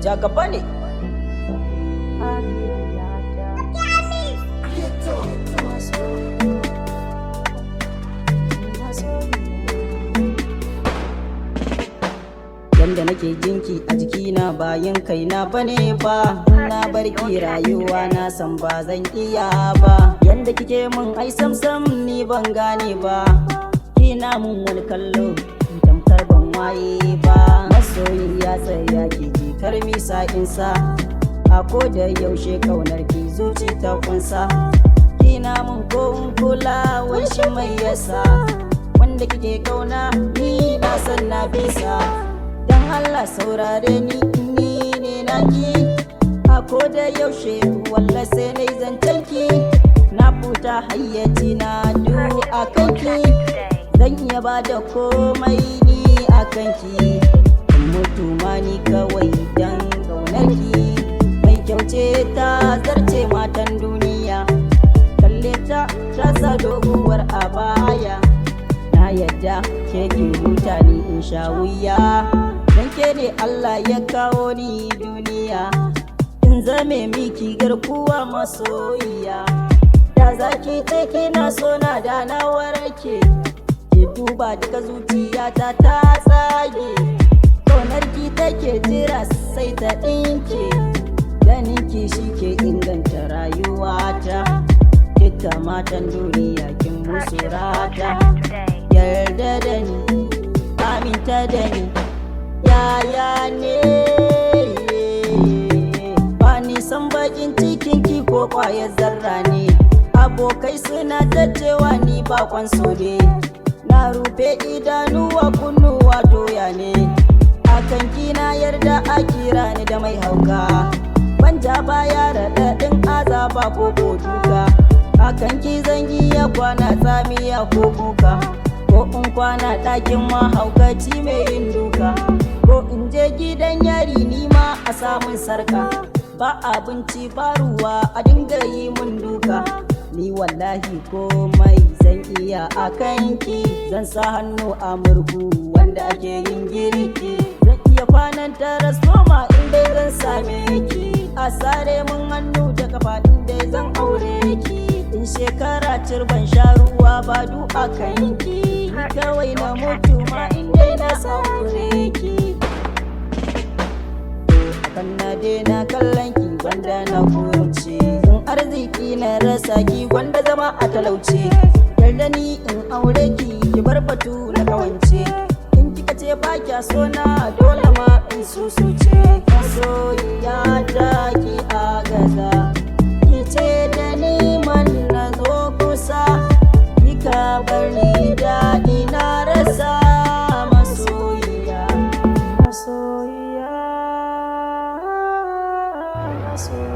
jagaba ne. Yanda nake jinki a jikina bayan kaina bane ba, na barki rayuwa na san ba zan iya ba. Yanda kike mun ai samsam ni ban gane ba, kina mun wani kallo tamkar ban waye ba. Masoyi ya tsaya ki ji karmi sa'insa, a koda yaushe kaunar ki zuci ta kunsa. Kina mun ko in kula wai shi mai yasa, wanda kike kauna ni na san na bisa. Dan Allah saurare ni ne naki, a koda yaushe walla sai nai zancen ki. Na futa hayyaci na du a kanki, zan iya bada komai ni a kanki. Mutu ma ni kawai dan ƙaunarki, mai kyauce ta zarce matan duniya. Kalle ta sa doguwar a baya, na yadda ke ki huta ni in sha wuya. Dan ke ne Allah ya kawo ni duniya, in zame miki garkuwa masoyiya. Da zaki tsaki na so na da na warke, ki duba duka zuciyata ta tsage. Ƙaunarki take jira sai ta ɗinke, ganinki shi ke inganta rayuwata. Duka matan duniya kin musu rata, yarda da ni, aminta da ni. Yaya ne ba ni san bakin cikinki ko kwayar zarra ne. Abokai suna ta cewa ni bakon so ne, na rufe idanuwa kunnuwa doya ne. Akan kina yarda a kira ni da mai hauka, banja baya raɗaɗin azaba ko duka. Akan ki zan iya kwana tsamiya ko kuka, ko in kwana ɗakin mahaukaci mai yin duka, ko in je gidan yari nima a samun sarka. Ba abinci ba ruwa a dinga yi mun duka, ni wallahi komai zan iya a kanki. Zan sa hannu a murhu wanda ake yin girki, zan iya kwanan taras noma inda zan same ki. A sare mun hannu da kafa inda zan aure ki. In shekara turban sha ruwa ba du a kanki, ni kawai na mutu ma inda na saure ki. Akan na daina kallon ki gwanda na kurce, in arziki na rasa ki gwanda zama a talauce. Yarda ni in aure ki bar batu na kawance, in kika ce ba kya so na dole ma in susuce. Masoyiya ta ki agaza, ki ce da ni man na zo kusa, ki ka bar ni daɗi na rasa. Masoyiya, masoyiya, masoyiya.